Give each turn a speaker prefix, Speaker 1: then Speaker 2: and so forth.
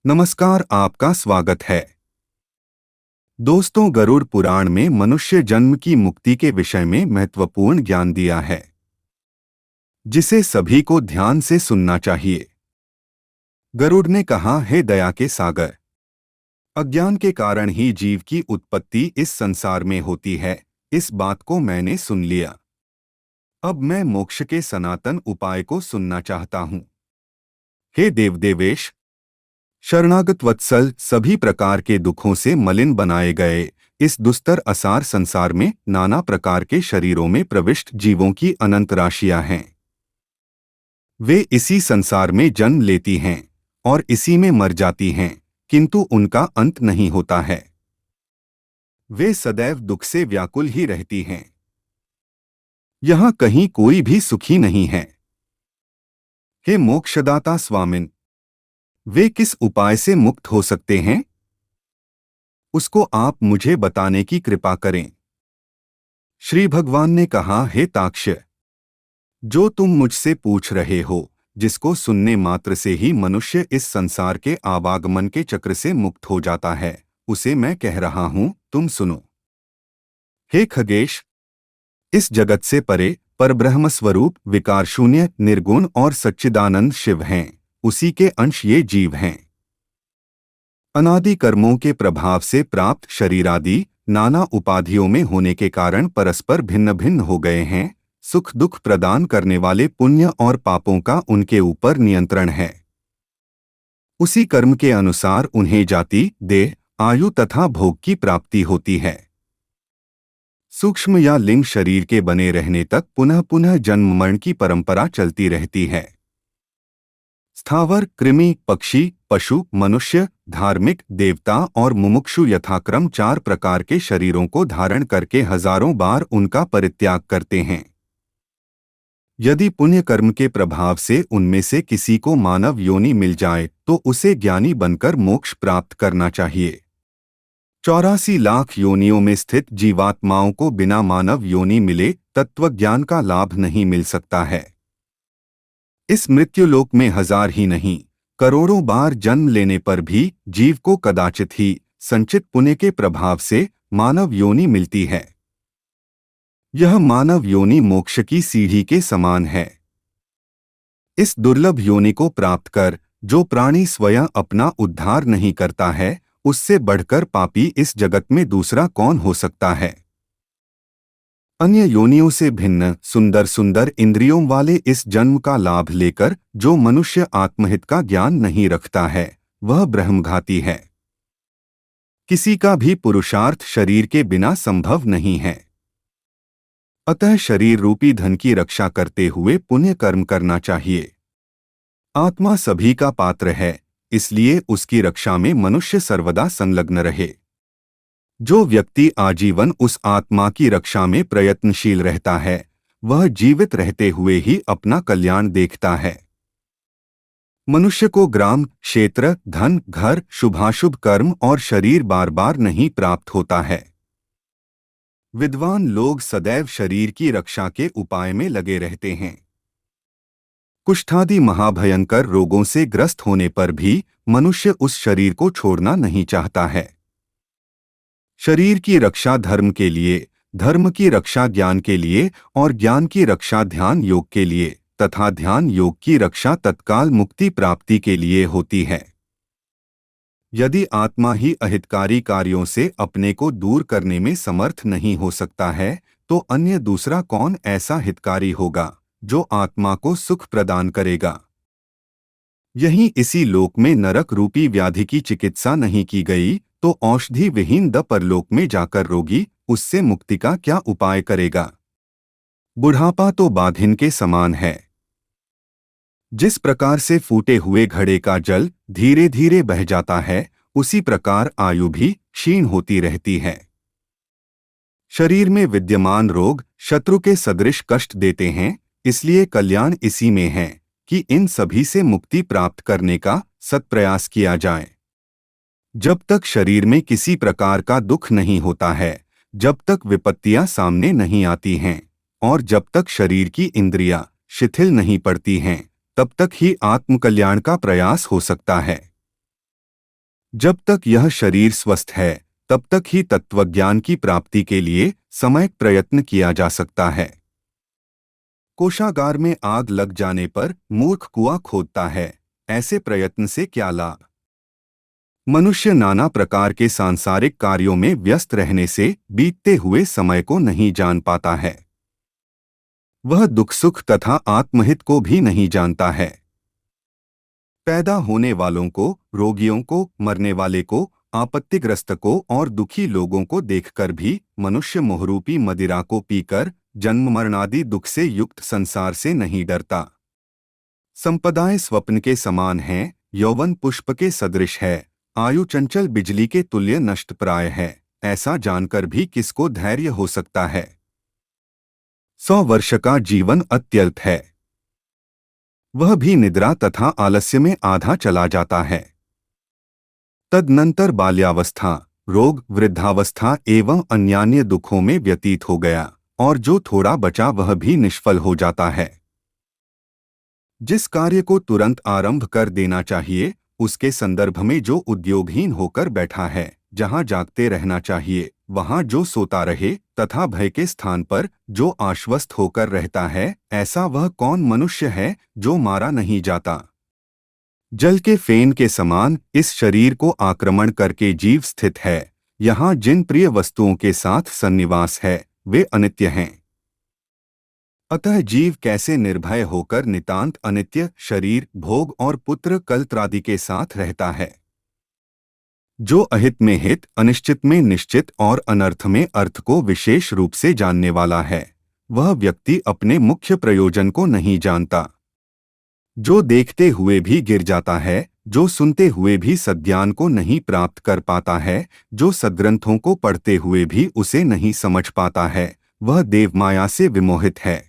Speaker 1: नमस्कार, आपका स्वागत है। दोस्तों, गरुड़ पुराण में मनुष्य जन्म की मुक्ति के विषय में महत्वपूर्ण ज्ञान दिया है, जिसे सभी को ध्यान से सुनना चाहिए। गरुड़ ने कहा, हे दया के सागर, अज्ञान के कारण ही जीव की उत्पत्ति इस संसार में होती है। इस बात को मैंने सुन लिया। अब मैं मोक्ष के सनातन उपाय को सुनना चाहता हूँ। हे देवदेवेश, शरणागत वत्सल, सभी प्रकार के दुखों से मलिन बनाए गए इस दुस्तर असार संसार में नाना प्रकार के शरीरों में प्रविष्ट जीवों की अनंत राशियां हैं। वे इसी संसार में जन्म लेती हैं और इसी में मर जाती हैं, किंतु उनका अंत नहीं होता है। वे सदैव दुख से व्याकुल ही रहती हैं। यहाँ कहीं कोई भी सुखी नहीं है। हे मोक्षदाता स्वामिन, वे किस उपाय से मुक्त हो सकते हैं? उसको आप मुझे बताने की कृपा करें। श्री भगवान ने कहा, हे ताक्ष्य, जो तुम मुझसे पूछ रहे हो, जिसको सुनने मात्र से ही मनुष्य इस संसार के आवागमन के चक्र से मुक्त हो जाता है, उसे मैं कह रहा हूं, तुम सुनो। हे खगेश, इस जगत से परे परब्रह्म स्वरूप विकार शून्य निर्गुण और सच्चिदानंद शिव हैं। उसी के अंश ये जीव हैं। अनादि कर्मों के प्रभाव से प्राप्त शरीरादि नाना उपाधियों में होने के कारण परस्पर भिन्न भिन्न हो गए हैं। सुख दुख प्रदान करने वाले पुण्य और पापों का उनके ऊपर नियंत्रण है। उसी कर्म के अनुसार उन्हें जाति, देह, आयु तथा भोग की प्राप्ति होती है। सूक्ष्म या लिंग शरीर के बने रहने तक पुनः पुनः जन्म मरण की परंपरा चलती रहती है। स्थावर, कृमि, पक्षी, पशु, मनुष्य, धार्मिक, देवता और मुमुक्षु यथाक्रम 4 प्रकार के शरीरों को धारण करके हजारों बार उनका परित्याग करते हैं। यदि पुण्य कर्म के प्रभाव से उनमें से किसी को मानव योनि मिल जाए तो उसे ज्ञानी बनकर मोक्ष प्राप्त करना चाहिए। 84 लाख योनियों में स्थित जीवात्माओं को बिना मानव योनि मिले तत्वज्ञान का लाभ नहीं मिल सकता है। इस मृत्युलोक में हजार ही नहीं, करोड़ों बार जन्म लेने पर भी जीव को कदाचित ही संचित पुण्य के प्रभाव से मानव योनि मिलती है। यह मानव योनि मोक्ष की सीढ़ी के समान है। इस दुर्लभ योनि को प्राप्त कर जो प्राणी स्वयं अपना उद्धार नहीं करता है, उससे बढ़कर पापी इस जगत में दूसरा कौन हो सकता है। अन्य योनियों से भिन्न सुंदर सुंदर इंद्रियों वाले इस जन्म का लाभ लेकर जो मनुष्य आत्महित का ज्ञान नहीं रखता है, वह ब्रह्मघाती है। किसी का भी पुरुषार्थ शरीर के बिना संभव नहीं है। अतः शरीर रूपी धन की रक्षा करते हुए पुण्य कर्म करना चाहिए। आत्मा सभी का पात्र है, इसलिए उसकी रक्षा में मनुष्य सर्वदा संलग्न रहे। जो व्यक्ति आजीवन उस आत्मा की रक्षा में प्रयत्नशील रहता है, वह जीवित रहते हुए ही अपना कल्याण देखता है। मनुष्य को ग्राम, क्षेत्र, धन, घर, शुभाशुभ कर्म और शरीर बार बार नहीं प्राप्त होता है। विद्वान लोग सदैव शरीर की रक्षा के उपाय में लगे रहते हैं। कुष्ठादि महाभयंकर रोगों से ग्रस्त होने पर भी मनुष्य उस शरीर को छोड़ना नहीं चाहता है। शरीर की रक्षा धर्म के लिए, धर्म की रक्षा ज्ञान के लिए और ज्ञान की रक्षा ध्यान योग के लिए तथा ध्यान योग की रक्षा तत्काल मुक्ति प्राप्ति के लिए होती है। यदि आत्मा ही अहितकारी कार्यों से अपने को दूर करने में समर्थ नहीं हो सकता है, तो अन्य दूसरा कौन ऐसा हितकारी होगा जो आत्मा को सुख प्रदान करेगा। यहीं इसी लोक में नरक रूपी व्याधि की चिकित्सा नहीं की गई तो औषधि विहीन द परलोक में जाकर रोगी उससे मुक्ति का क्या उपाय करेगा। बुढ़ापा तो बाधिन के समान है। जिस प्रकार से फूटे हुए घड़े का जल धीरे धीरे बह जाता है, उसी प्रकार आयु भी क्षीण होती रहती है। शरीर में विद्यमान रोग शत्रु के सदृश कष्ट देते हैं, इसलिए कल्याण इसी में है कि इन सभी से मुक्ति प्राप्त करने का सत्प्रयास किया जाए। जब तक शरीर में किसी प्रकार का दुख नहीं होता है, जब तक विपत्तियां सामने नहीं आती हैं और जब तक शरीर की इंद्रियां शिथिल नहीं पड़ती हैं, तब तक ही आत्मकल्याण का प्रयास हो सकता है। जब तक यह शरीर स्वस्थ है तब तक ही तत्वज्ञान की प्राप्ति के लिए समयक प्रयत्न किया जा सकता है। कोषागार में आग लग जाने पर मूर्ख कुआं खोदता है, ऐसे प्रयत्न से क्या लाभ। मनुष्य नाना प्रकार के सांसारिक कार्यों में व्यस्त रहने से बीतते हुए समय को नहीं जान पाता है। वह दुख सुख तथा आत्महित को भी नहीं जानता है। पैदा होने वालों को, रोगियों को, मरने वाले को, आपत्तिग्रस्त को और दुखी लोगों को देखकर भी मनुष्य मोहरूपी मदिरा को पीकर जन्म मरणादि दुख से युक्त संसार से नहीं डरता। संपदाएं स्वप्न के समान हैं, यौवन पुष्प के सदृश है, आयु चंचल बिजली के तुल्य नष्टप्राय है, ऐसा जानकर भी किसको धैर्य हो सकता है। 100 वर्ष का जीवन अत्यल्प है, वह भी निद्रा तथा आलस्य में आधा चला जाता है। तदनंतर बाल्यावस्था, रोग, वृद्धावस्था एवं अन्यान्य दुखों में व्यतीत हो गया और जो थोड़ा बचा वह भी निष्फल हो जाता है। जिस कार्य को तुरंत आरंभ कर देना चाहिए उसके संदर्भ में जो उद्योगहीन होकर बैठा है, जहाँ जागते रहना चाहिए वहाँ जो सोता रहे तथा भय के स्थान पर जो आश्वस्त होकर रहता है, ऐसा वह कौन मनुष्य है जो मारा नहीं जाता। जल के फेन के समान इस शरीर को आक्रमण करके जीव स्थित है। यहाँ जिन प्रिय वस्तुओं के साथ सन्निवास है वे अनित्य हैं। अतः जीव कैसे निर्भय होकर नितांत अनित्य शरीर, भोग और पुत्र कलत्रादि के साथ रहता है। जो अहित में हित, अनिश्चित में निश्चित और अनर्थ में अर्थ को विशेष रूप से जानने वाला है, वह व्यक्ति अपने मुख्य प्रयोजन को नहीं जानता। जो देखते हुए भी गिर जाता है, जो सुनते हुए भी सद्ज्ञान को नहीं प्राप्त कर पाता है, जो सद्ग्रंथों को पढ़ते हुए भी उसे नहीं समझ पाता है, वह देवमाया से विमोहित है।